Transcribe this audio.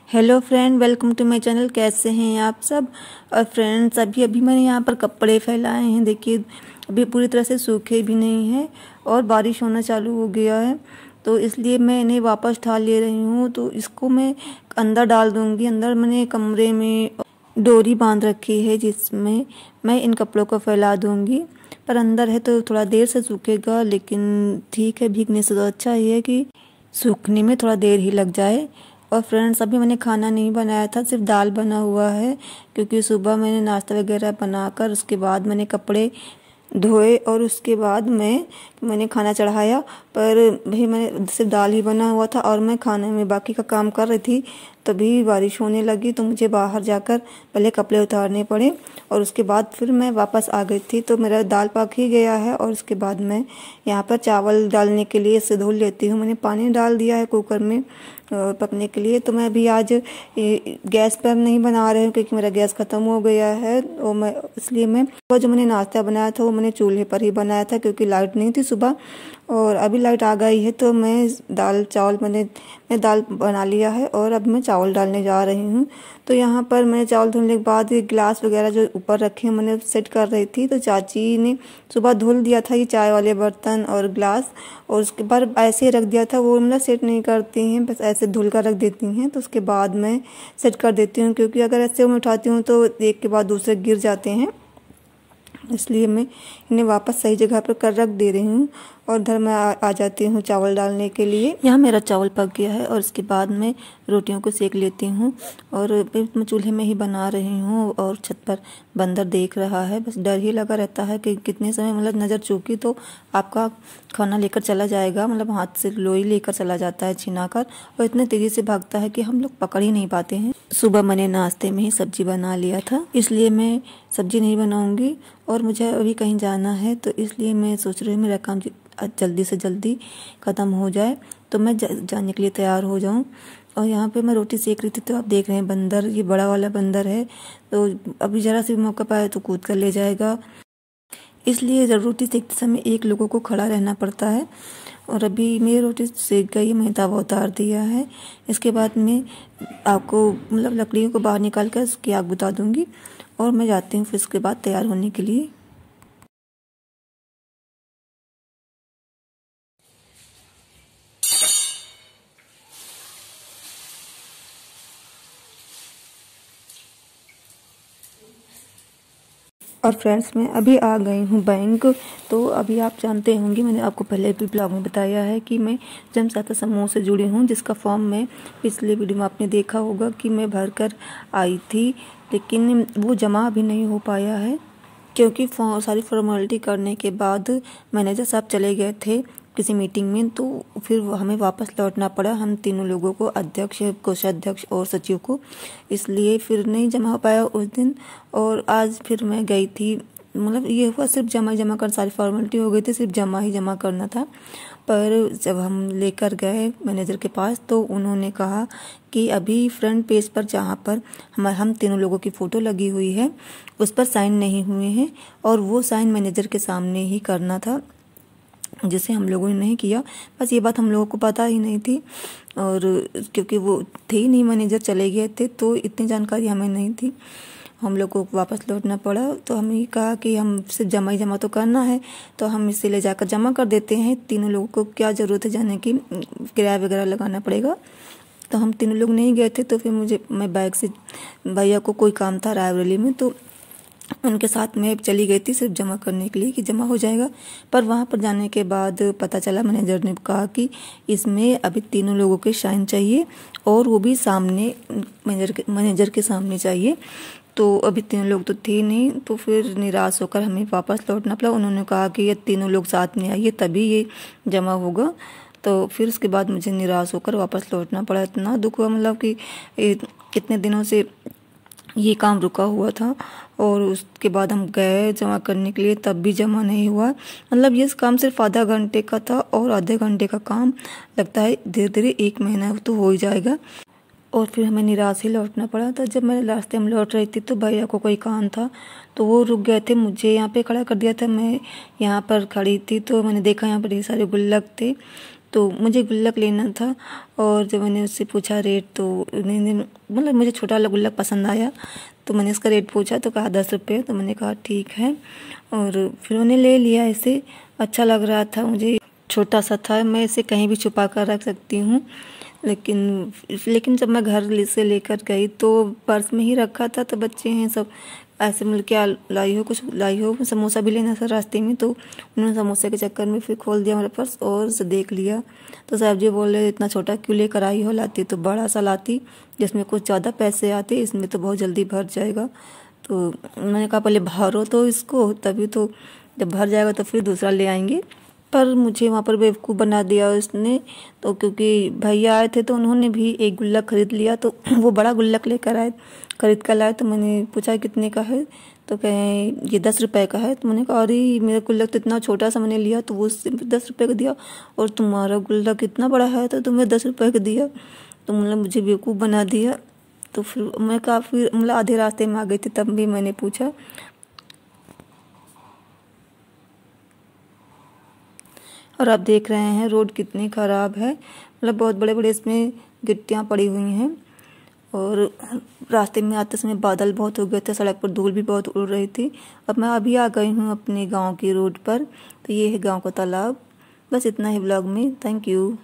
Hello friend, welcome to my channel. कैसे हैं आप सब। और फ्रेंड्स, अभी अभी मैंने यहाँ पर कपड़े फैलाए हैं। देखिए, अभी पूरी तरह से सूखे भी नहीं हैं और बारिश होना चालू हो गया है, तो इसलिए मैं इन्हें वापस उठा ले रही हूँ। तो इसको मैं अंदर डाल दूँगी। अंदर मैंने कमरे में डोरी बांध रखी है जिसमें मैं इन कपड़ों को फैला दूँगी। पर अंदर है तो थोड़ा देर से सूखेगा, लेकिन ठीक है, भीगने से तो अच्छा ही है कि सूखने में थोड़ा देर ही लग जाए। और फ्रेंड्स, अभी मैंने खाना नहीं बनाया था, सिर्फ दाल बना हुआ है, क्योंकि सुबह मैंने नाश्ता वगैरह बनाकर उसके बाद मैंने कपड़े धोए और उसके बाद मैंने खाना चढ़ाया। पर भाई, मैंने सिर्फ दाल ही बना हुआ था और मैं खाने में बाकी का काम कर रही थी। तभी बारिश होने लगी, तो मुझे बाहर जाकर पहले कपड़े उतारने पड़े और उसके बाद फिर मैं वापस आ गई थी। तो मेरा दाल पक ही गया है और उसके बाद मैं यहाँ पर चावल डालने के लिए इसे धुल लेती हूँ। मैंने पानी डाल दिया है कुकर में पकने के लिए। तो मैं अभी आज गैस पर नहीं बना रही हूँ, क्योंकि मेरा गैस ख़त्म हो गया है। और मैं इसलिए मैं जो मैंने नाश्ता बनाया था वो मैंने चूल्हे पर ही बनाया था, क्योंकि लाइट नहीं थी सुबह। और अभी लाइट आ गई है, तो मैं दाल बना लिया है और अब मैं चावल डालने जा रही हूँ। तो यहाँ पर मैंने चावल धुलने के बाद ये गिलास वगैरह जो ऊपर रखे हैं मैंने सेट कर रही थी। तो चाची ने सुबह धुल दिया था ये चाय वाले बर्तन और गिलास, और उसके बाद ऐसे ही रख दिया था। वो मतलब सेट नहीं करती हैं, बस ऐसे धुल कर रख देती हैं। तो उसके बाद मैं सेट कर देती हूँ, क्योंकि अगर ऐसे मैं उठाती हूँ तो एक के बाद दूसरे गिर जाते हैं। इसलिए मैं इन्हें वापस सही जगह पर कर रख दे रही हूँ। और इधर मैं आ जाती हूँ चावल डालने के लिए। यहाँ मेरा चावल पक गया है और उसके बाद मैं रोटियों को सेक लेती हूँ। और मैं चूल्हे में ही बना रही हूँ और छत पर बंदर देख रहा है। बस डर ही लगा रहता है कि कितने समय मतलब नज़र चूकी तो आपका खाना लेकर चला जाएगा, मतलब हाथ से लोई लेकर चला जाता है छीना कर, और इतने तेज़ी से भागता है कि हम लोग पकड़ ही नहीं पाते हैं। सुबह मैंने नाश्ते में ही सब्जी बना लिया था, इसलिए मैं सब्जी नहीं बनाऊँगी। और मुझे अभी कहीं जाना है, तो इसलिए मैं सोच रही हूँ मेरा काम जल्दी से जल्दी ख़त्म हो जाए, तो मैं जाने के लिए तैयार हो जाऊँ। और यहाँ पे मैं रोटी सेक रही थी, तो आप देख रहे हैं बंदर, ये बड़ा वाला बंदर है, तो अभी ज़रा सी मौका पाए तो कूद कर ले जाएगा। इसलिए जब रोटी सेकते समय एक लोगों को खड़ा रहना पड़ता है। और अभी मेरी रोटी सेक गई, मैंने तवा उतार दिया है। इसके बाद मैं आपको मतलब लकड़ियों को बाहर निकाल कर उसकी आग बुता दूँगी और मैं जाती हूँ फिर उसके बाद तैयार होने के लिए। और फ्रेंड्स, मैं अभी आ गई हूँ बैंक। तो अभी आप जानते होंगे, मैंने आपको पहले भी ब्लॉग में बताया है कि मैं जन सहायता समूह से जुड़ी हूँ, जिसका फॉर्म मैं पिछले वीडियो में आपने देखा होगा कि मैं भर कर आई थी, लेकिन वो जमा अभी नहीं हो पाया है, क्योंकि सारी फॉर्मेलिटी करने के बाद मैनेजर साहब चले गए थे किसी मीटिंग में। तो फिर हमें वापस लौटना पड़ा, हम तीनों लोगों को, अध्यक्ष, कोषाध्यक्ष और सचिव को। इसलिए फिर नहीं जमा हो पाया उस दिन। और आज फिर मैं गई थी, मतलब ये हुआ सिर्फ जमा कर सारी फॉर्मेलिटी हो गई थी, सिर्फ जमा ही जमा करना था। पर जब हम लेकर गए मैनेजर के पास, तो उन्होंने कहा कि अभी फ्रंट पेज पर जहाँ पर हम तीनों लोगों की फ़ोटो लगी हुई है उस पर साइन नहीं हुए हैं, और वो साइन मैनेजर के सामने ही करना था, जिसे हम लोगों ने नहीं किया। बस ये बात हम लोगों को पता ही नहीं थी, और क्योंकि वो थे ही नहीं, मैनेजर चले गए थे, तो इतनी जानकारी हमें नहीं थी। हम लोग को वापस लौटना पड़ा। तो हमने कहा कि हम सिर्फ जमा ही जमा तो करना है, तो हम इसे ले जाकर जमा कर देते हैं। तीनों लोगों को क्या ज़रूरत है जाने की, किराया वगैरह लगाना पड़ेगा। तो हम तीनों लोग नहीं गए थे। तो फिर मैं बाइक से, भैया को कोई काम था रायबरेली में, तो उनके साथ मैं चली गई थी सिर्फ जमा करने के लिए कि जमा हो जाएगा। पर वहाँ पर जाने के बाद पता चला, मैनेजर ने कहा कि इसमें अभी तीनों लोगों के साइन चाहिए, और वो भी सामने मैनेजर के सामने चाहिए। तो अभी तीनों लोग तो थे नहीं, तो फिर निराश होकर हमें वापस लौटना पड़ा। उन्होंने कहा कि ये तीनों लोग साथ में आइए तभी ये जमा होगा। तो फिर उसके बाद मुझे निराश होकर वापस लौटना पड़ा। इतना दुख हुआ, मतलब कि कितने दिनों से ये काम रुका हुआ था। और उसके बाद हम गए जमा करने के लिए, तब भी जमा नहीं हुआ। मतलब ये काम सिर्फ आधा घंटे का था, और आधे घंटे का काम लगता है धीरे धीरे 1 महीना तो हो ही जाएगा। और फिर हमें निराश ही लौटना पड़ा था। जब मैं रास्ते में लौट रही थी, तो भैया को कोई काम था, तो वो रुक गए थे, मुझे यहाँ पे खड़ा कर दिया था। मैं यहाँ पर खड़ी थी, तो मैंने देखा यहाँ पर ढेर सारे गुल्लक थे, तो मुझे गुल्लक लेना था। और जब मैंने उससे पूछा रेट तो उन्होंने मतलब मुझे छोटा वाला गुल्लक पसंद आया, तो मैंने उसका रेट पूछा तो कहा 10 रुपये। तो मैंने कहा ठीक है, और फिर उन्हें ले लिया। इसे अच्छा लग रहा था मुझे, छोटा सा था, मैं इसे कहीं भी छुपा कर रख सकती हूँ। लेकिन जब मैं घर से लेकर गई तो पर्स में ही रखा था। तो बच्चे हैं सब ऐसे मिल क्या लाई हो, कुछ लाई हो, समोसा भी लेना था रास्ते में। तो उन्होंने समोसे के चक्कर में फिर खोल दिया मेरा पर्स और उसे देख लिया। तो साहब जी बोल रहे इतना छोटा क्यों लेकर आई हो, लाती तो बड़ा सा लाती जिसमें कुछ ज़्यादा पैसे आते, इसमें तो बहुत जल्दी भर जाएगा। तो मैंने कहा पहले भरो तो इसको, तभी तो जब भर जाएगा तो फिर दूसरा ले आएंगे। पर मुझे वहाँ पर बेवकूफ़ बना दिया उसने। तो क्योंकि भैया आए थे तो उन्होंने भी एक गुल्लक खरीद लिया, तो वो बड़ा गुल्लक लेकर आए, खरीद कर लाए। तो मैंने पूछा कितने का है, तो कहें ये 10 रुपये का है। तो मैंने कहा अरे मेरा गुल्लक तो इतना छोटा सा मैंने लिया, तो वो उससे 10 रुपये का दिया, और तुम्हारा गुल्लक इतना बड़ा है तो तुम्हें 10 रुपये का दिया। तो मतलब मुझे बेवकूफ़ बना दिया। तो फिर मैं काफ़ी मतलब आधे रास्ते में आ गई थी, तब भी मैंने पूछा। और आप देख रहे हैं रोड कितनी ख़राब है, मतलब बहुत बड़े बड़े इसमें गिट्टियाँ पड़ी हुई हैं। और रास्ते में आते समय बादल बहुत हो गए थे, सड़क पर धूल भी बहुत उड़ रही थी। अब मैं अभी आ गई हूँ अपने गांव की रोड पर। तो ये है गांव का तालाब। बस इतना ही ब्लॉग में। Thank you.